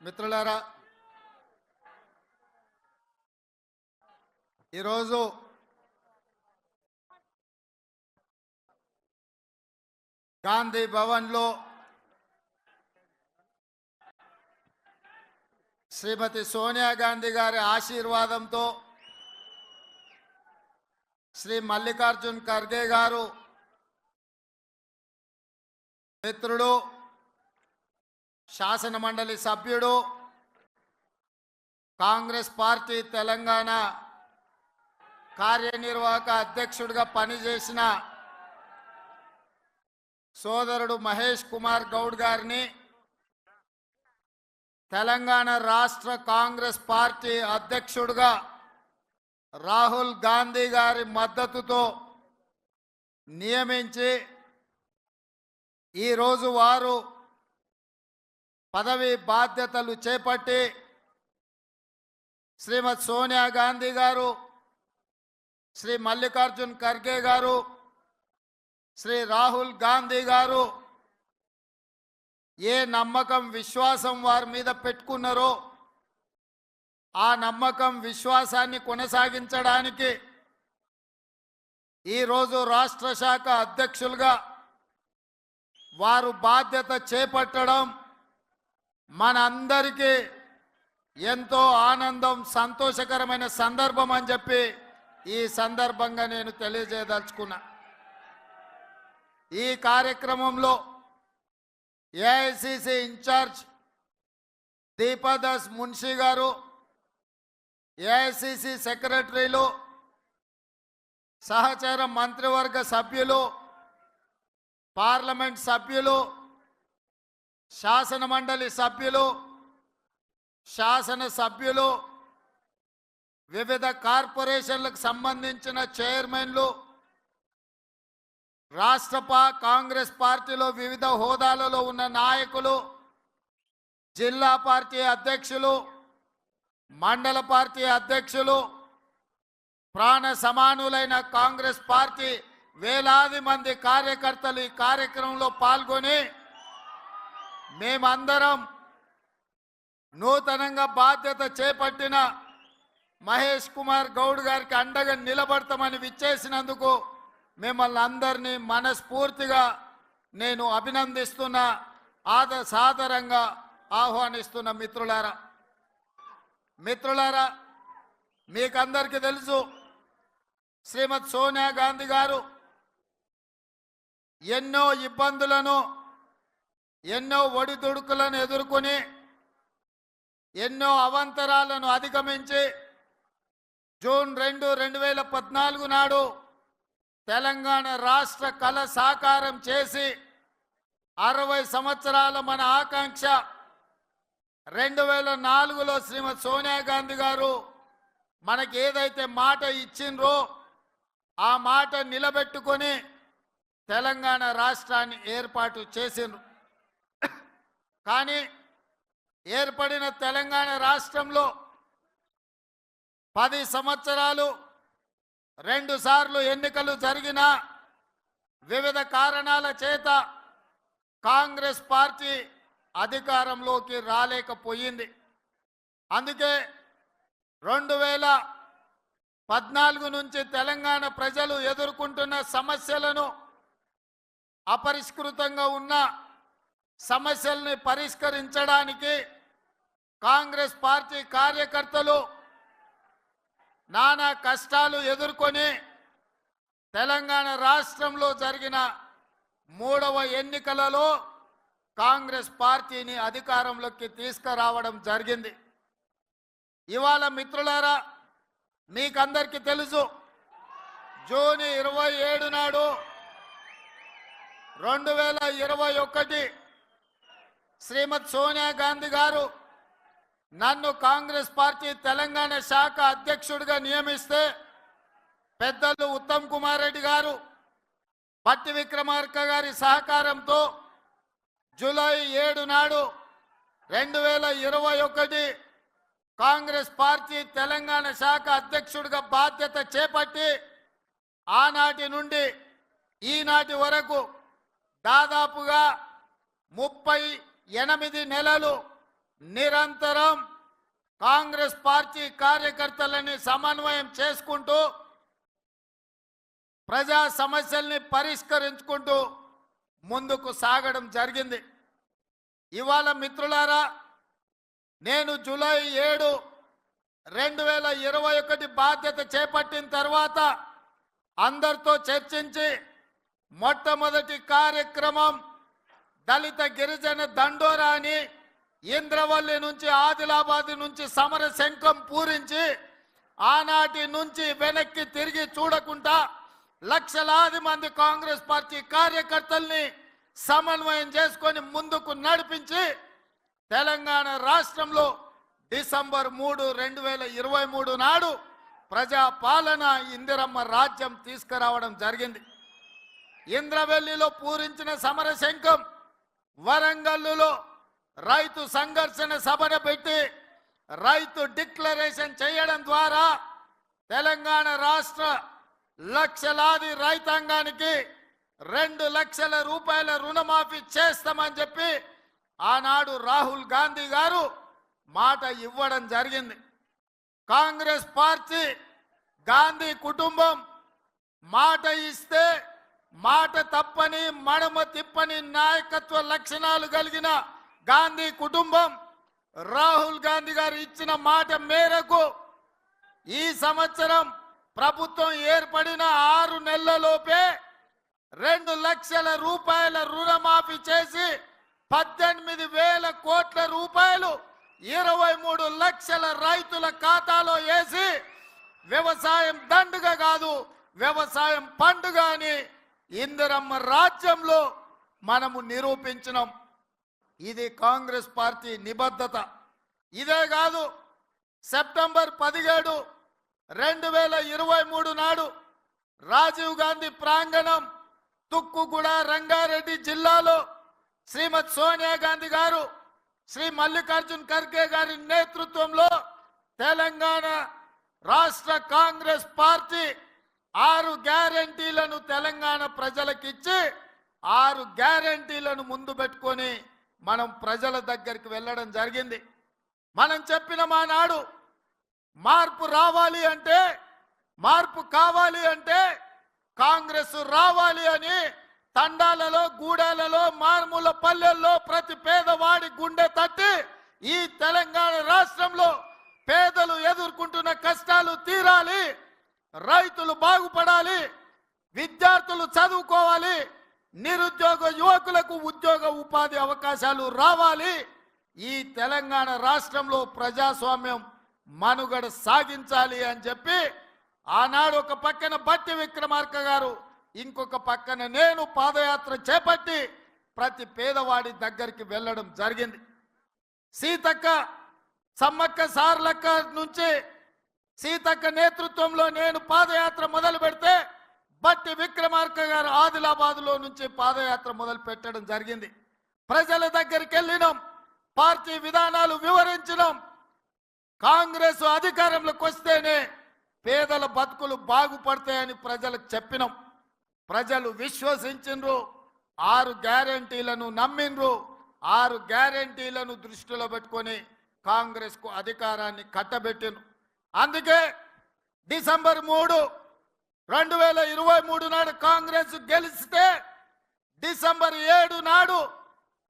మిత్రులారా, ఈరోజు గాంధీ భవన్లో శ్రీమతి సోనియా గాంధీ గారి ఆశీర్వాదంతో శ్రీ మల్లికార్జున్ ఖర్గే గారు మిత్రుడు, శాసన మండలి సభ్యుడు, కాంగ్రెస్ పార్టీ తెలంగాణ కార్యనిర్వాహక అధ్యక్షుడిగా పనిచేసిన సోదరుడు మహేష్ కుమార్ గౌడ్ గారిని తెలంగాణ రాష్ట్ర కాంగ్రెస్ పార్టీ అధ్యక్షుడిగా రాహుల్ గాంధీ గారి మద్దతుతో నియమించి ఈరోజు వారు పదవి బాధ్యతలు చేపట్టి శ్రీమతి సోనియా గాంధీ గారు, శ్రీ మల్లికార్జున్ ఖర్గే గారు, శ్రీ రాహుల్ గాంధీ గారు ఏ నమ్మకం విశ్వాసం వారి మీద పెట్టుకున్నారో ఆ నమ్మకం విశ్వాసాన్ని కొనసాగించడానికి ఈరోజు రాష్ట్ర శాఖ అధ్యక్షులుగా వారు బాధ్యత చేపట్టడం మనందరికీ ఎంతో ఆనందం, సంతోషకరమైన సందర్భం అని చెప్పి ఈ సందర్భంగా నేను తెలియజేయదలుచుకున్నా. ఈ కార్యక్రమంలో ఏఐసిసి ఇన్ఛార్జ్ దీపాదాస్ మున్షి గారు, ఏఐసిసి సెక్రటరీలు, సహచర మంత్రివర్గ సభ్యులు, పార్లమెంట్ సభ్యులు, శాసన మండలి సభ్యులు, శాసన సభ్యులు, వివిధ కార్పొరేషన్లకు సంబంధించిన చైర్మన్లు, రాష్ట్ర కాంగ్రెస్ పార్టీలో వివిధ హోదాలలో ఉన్న నాయకులు, జిల్లా పార్టీ అధ్యక్షులు, మండల పార్టీ అధ్యక్షులు, ప్రాణ సమానులైన కాంగ్రెస్ పార్టీ వేలాది మంది కార్యకర్తలు ఈ కార్యక్రమంలో పాల్గొని మేమందరం నూతనంగా బాధ్యత చేపట్టిన మహేష్ కుమార్ గౌడ్ గారికి అండగా నిలబడతామని విచ్చేసినందుకు మిమ్మల్ని అందరినీ మనస్ఫూర్తిగా నేను అభినందిస్తున్నా, సాదరంగా ఆహ్వానిస్తున్న మిత్రులారా, మీకందరికీ తెలుసు శ్రీమతి సోనియా గాంధీ గారు ఎన్నో ఇబ్బందులను, ఎన్నో ఒడిదుడుకులను ఎదుర్కొని ఎన్నో అవాంతరాలను అధిగమించి జూన్ 2, 2014 నాడు తెలంగాణ రాష్ట్ర కళ సాకారం చేసి 60 సంవత్సరాల మన ఆకాంక్ష 2004లో శ్రీమతి సోనియా గాంధీ గారు మనకి ఏదైతే మాట ఇచ్చిండ్రో ఆ మాట నిలబెట్టుకొని తెలంగాణ రాష్ట్రాన్ని ఏర్పాటు చేసిండ్రు. కానీ ఏర్పడిన తెలంగాణ రాష్ట్రంలో 10 సంవత్సరాలు 2 సార్లు ఎన్నికలు జరిగిన వివిధ కారణాల చేత కాంగ్రెస్ పార్టీ అధికారంలోకి రాలేకపోయింది. అందుకే 2014 నుంచి తెలంగాణ ప్రజలు ఎదుర్కొంటున్న సమస్యలను, అపరిష్కృతంగా ఉన్న సమస్యల్ని పరిష్కరించడానికి కాంగ్రెస్ పార్టీ కార్యకర్తలు నానా కష్టాలు ఎదుర్కొని తెలంగాణ రాష్ట్రంలో జరిగిన 3వ ఎన్నికలలో కాంగ్రెస్ పార్టీని అధికారంలోకి తీసుకురావడం జరిగింది. ఇవాళ మిత్రులారా, మీకందరికీ తెలుసు జూన్ 27 నాడు 2021 శ్రీమతి సోనియా గాంధీ గారు నన్ను కాంగ్రెస్ పార్టీ తెలంగాణ శాఖ అధ్యక్షుడిగా నియమిస్తే పెద్దలు ఉత్తమ్ కుమార్ రెడ్డి గారు, పట్టి విక్రమార్క గారి సహకారంతో జూలై 7 నాడు 2021 కాంగ్రెస్ పార్టీ తెలంగాణ శాఖ అధ్యక్షుడిగా బాధ్యత చేపట్టి ఆనాటి నుండి ఈనాటి వరకు దాదాపుగా 38 నెలలు నిరంతరం కాంగ్రెస్ పార్టీ కార్యకర్తలని సమన్వయం చేసుకుంటూ ప్రజా సమస్యల్ని పరిష్కరించుకుంటూ ముందుకు సాగడం జరిగింది. ఇవాళ మిత్రులారా, నేను జూలై 7, 2021 బాధ్యత చేపట్టిన తర్వాత అందరితో చర్చించి మొట్టమొదటి కార్యక్రమం దళిత గిరిజన దండోరా అని ఇంద్రవల్లి నుంచి ఆదిలాబాద్ నుంచి సమర శంఖం పూరించి ఆనాటి నుంచి వెనక్కి తిరిగి చూడకుండా లక్షలాది మంది కాంగ్రెస్ పార్టీ కార్యకర్తల్ని సమన్వయం చేసుకొని ముందుకు నడిపించి తెలంగాణ రాష్ట్రంలో డిసెంబర్ 3, 2023 నాడు ప్రజాపాలన ఇందిరమ్మ రాజ్యం తీసుకురావడం జరిగింది. ఇంద్రవెల్లిలో పూరించిన సమర శంఖం, వరంగల్లులో రైతు సంఘర్షణ సభను పెట్టి రైతు డిక్లరేషన్ చేయడం ద్వారా తెలంగాణ రాష్ట్ర లక్షలాది రైతాంగానికి 2 లక్షల రూపాయల రుణమాఫీ చేస్తామని చెప్పి ఆనాడు రాహుల్ గాంధీ గారు మాట ఇవ్వడం జరిగింది. కాంగ్రెస్ పార్టీ, గాంధీ కుటుంబం మాట ఇస్తే మాట తప్పని మడమ తిప్పని నాయకత్వ లక్షణాలు కలిగిన గాంధీ కుటుంబం రాహుల్ గాంధీ గారు ఇచ్చిన మాట మేరకు ఈ సంవత్సరం ప్రభుత్వం ఏర్పడిన 6 నెలలలోపే 2 లక్షల రూపాయల రుణమాఫీ చేసి 18,000 కోట్ల రూపాయలు 23 లక్షల రైతుల ఖాతాలో వేసి వ్యవసాయం దండుగ కాదు, వ్యవసాయం పండుగ అని ఇందిరమ్మ రాజ్యంలో మనము నిరూపించినాం. ఇది కాంగ్రెస్ పార్టీ నిబద్ధత. ఇదే కాదు, సెప్టెంబర్ 17, 2023 నాడు రాజీవ్ గాంధీ ప్రాంగణం తుక్కుగూడ రంగారెడ్డి జిల్లాలో శ్రీమతి సోనియా గాంధీ గారు, శ్రీ మల్లికార్జున్ ఖర్గే గారి నేతృత్వంలో తెలంగాణ రాష్ట్ర కాంగ్రెస్ పార్టీ 6 గ్యారెంటీలను తెలంగాణ ప్రజలకిచ్చి 6 గ్యారెంటీలను ముందు పెట్టుకొని మనం ప్రజల దగ్గరికి వెళ్ళడం జరిగింది. మనం చెప్పిన మానాడు మార్పు రావాలి అంటే, మార్పు కావాలి అంటే కాంగ్రెస్ రావాలి అని తండాలలో, గూడాలలో, మారుమూల పల్లెల్లో ప్రతి పేదవాడి గుండె తట్టి ఈ తెలంగాణ రాష్ట్రంలో పేదలు ఎదుర్కొంటున్న కష్టాలు తీరాలి, రైతులు బాగుపడాలి, విద్యార్థులు చదువుకోవాలి, నిరుద్యోగ యువకులకు ఉద్యోగ ఉపాధి అవకాశాలు రావాలి, ఈ తెలంగాణ రాష్ట్రంలో ప్రజాస్వామ్యం మనుగడ సాగించాలి అని చెప్పి ఆనాడు ఒక పక్కన బట్టి విక్రమార్క గారు, ఇంకొక పక్కన నేను పాదయాత్ర చేపట్టి ప్రతి పేదవాడి దగ్గరికి వెళ్ళడం జరిగింది. సీతక్క, సమ్మక్క సార్లక్క నుంచి సీతక్క నేతృత్వంలో నేను పాదయాత్ర మొదలు పెడితే బట్టి విక్రమార్క గారు ఆదిలాబాద్లో నుంచి పాదయాత్ర మొదలు పెట్టడం జరిగింది. ప్రజల దగ్గరికి వెళ్ళినాం, పార్టీ విధానాలు వివరించినాం. కాంగ్రెస్ అధికారంలోకి వస్తేనే పేదల బతుకులు బాగుపడతాయని ప్రజలకు చెప్పినాం. ప్రజలు విశ్వసించిండ్రు, 6 గ్యారెంటీలను నమ్మిండ్రు. 6 గ్యారెంటీలను దృష్టిలో పెట్టుకొని కాంగ్రెస్కు అధికారాన్ని కట్టబెట్టిండ్రు. అందుకే డిసెంబర్ 3, 2023 నాడు కాంగ్రెస్ గెలిస్తే డిసెంబర్ 7 నాడు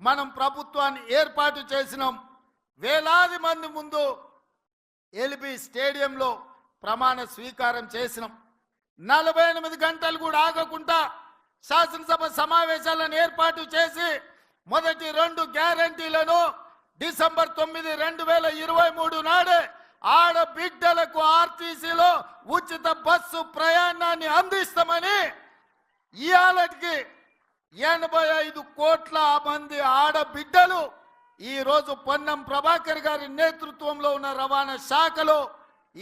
మనం ప్రభుత్వాన్ని ఏర్పాటు చేసినాం. వేలాది మంది ముందు ఎల్బీ స్టేడియంలో ప్రమాణ స్వీకారం చేసినాం. 48 గంటలు కూడా ఆగకుండా శాసనసభ సమావేశాలను ఏర్పాటు చేసి మొదటి 2 గ్యారెంటీలను డిసెంబర్ 9, 2023 నాడే ఆడబిడ్డలకు ఆర్టీసీలో ఉచిత బస్సు ప్రయాణాన్ని అందిస్తామని ఇయాలటికి 85 కోట్ల మంది ఆడబిడ్డలు ఈ రోజు పొన్నం ప్రభాకర్ గారి నేతృత్వంలో ఉన్న రవాణా శాఖలో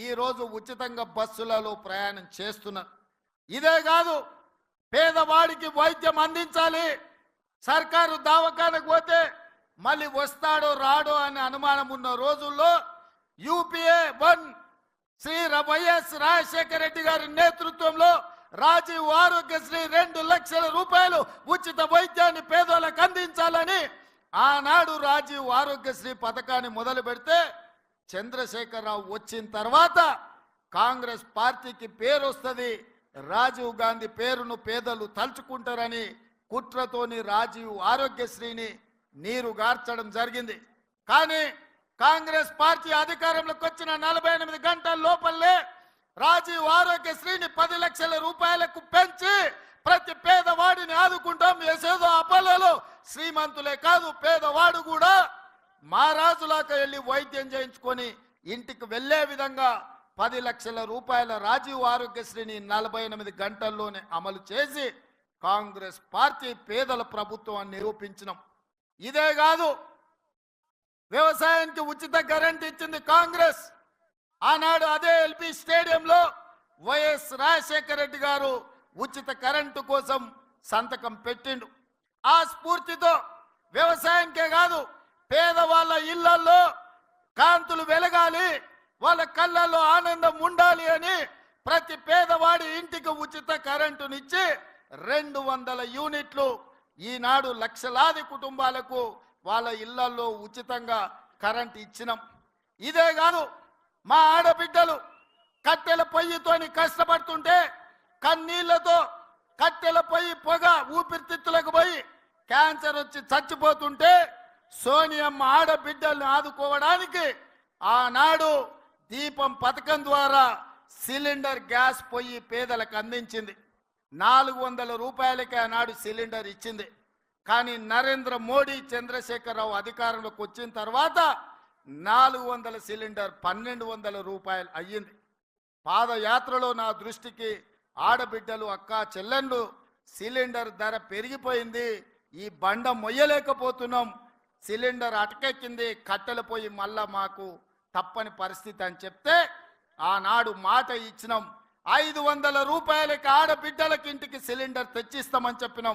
ఈ రోజు ఉచితంగా బస్సులలో ప్రయాణం చేస్తున్నారు. ఇదే కాదు, పేదవాడికి వైద్యం అందించాలి. సర్కారు దవాఖానకు పోతే మళ్ళీ వస్తాడో రాడో అనే అనుమానం ఉన్న రోజుల్లో యూపీఏ 1 శ్రీ వైఎస్ రాజశేఖర రెడ్డి గారి నేతృత్వంలో రాజీవ్ ఆరోగ్యశ్రీ 2 లక్షల రూపాయలు ఉచిత వైద్యాన్ని పేదలకు అందించాలని ఆనాడు రాజీవ్ ఆరోగ్యశ్రీ పథకాన్ని మొదలు పెడితే చంద్రశేఖరరావు వచ్చిన తర్వాత కాంగ్రెస్ పార్టీకి పేరు వస్తుంది, రాజీవ్ గాంధీ పేరును పేదలు తలుచుకుంటారని కుట్రతోని రాజీవ్ ఆరోగ్యశ్రీని నీరు గార్చడం జరిగింది. కానీ కాంగ్రెస్ పార్టీ అధికారంలోకి వచ్చిన 48 గంటల లోపలే రాజీవ్ ఆరోగ్యశ్రీని 10 లక్షల రూపాయలకు పెంచి ప్రతి పేదవాడిని ఆదుకుంటాం. ఏసేదో అపోలో శ్రీమంతులే కాదు, పేదవాడు కూడా మహారాజులాగా వెళ్ళి వైద్యం చేయించుకొని ఇంటికి వెళ్లే విధంగా 10 లక్షల రూపాయల రాజీవ్ ఆరోగ్యశ్రీని 48 గంటల్లోనే అమలు చేసి కాంగ్రెస్ పార్టీ పేదల ప్రభుత్వం అని నిరూపించినాం. ఇదే కాదు, వ్యవసాయానికి ఉచిత కరెంట్ ఇచ్చింది కాంగ్రెస్. ఆనాడు అదే ఎల్బీ స్టేడియంలో వైఎస్ రాజశేఖర రెడ్డి గారు ఉచిత కరెంటు కోసం సంతకం పెట్టిండు. ఆ స్ఫూర్తితో వ్యవసాయానికే కాదు, పేదవాళ్ళ ఇళ్లలో కాంతులు వెలగాలి, వాళ్ళ కళ్ళల్లో ఆనందం ఉండాలి అని ప్రతి పేదవాడి ఇంటికి ఉచిత కరెంటునిచ్చి 200 యూనిట్లు ఈనాడు లక్షలాది కుటుంబాలకు వాళ్ళ ఇళ్లలో ఉచితంగా కరెంట్ ఇచ్చినాం. ఇదే కాదు, మా ఆడబిడ్డలు కట్టెల పొయ్యితోని కష్టపడుతుంటే కన్నీళ్లతో కట్టెల పొయ్యి పొగ ఊపిరితిత్తులకు పోయి క్యాన్సర్ వచ్చి చచ్చిపోతుంటే సోనియమ్మ ఆడబిడ్డల్ని ఆదుకోవడానికి ఆనాడు దీపం పథకం ద్వారా సిలిండర్ గ్యాస్ పొయ్యి పేదలకు అందించింది. 400 రూపాయలకే ఆనాడు సిలిండర్ ఇచ్చింది. కానీ నరేంద్ర మోడీ చంద్రశేఖరరావు అధికారంలోకి వచ్చిన తర్వాత 400 సిలిండర్ 1200 రూపాయలు అయ్యింది. పాదయాత్రలో నా దృష్టికి ఆడబిడ్డలు అక్క చెల్లెళ్ళు సిలిండర్ ధర పెరిగిపోయింది, ఈ బండ మొయ్యలేకపోతున్నాం, సిలిండర్ అటకెక్కింది, కట్టెలు పోయి మళ్ళా మాకు తప్పని పరిస్థితి అని చెప్తే ఆనాడు మాట ఇచ్చినాం. 500 రూపాయలకి ఆడబిడ్డలకి ఇంటికి సిలిండర్ తెచ్చిస్తామని చెప్పినాం.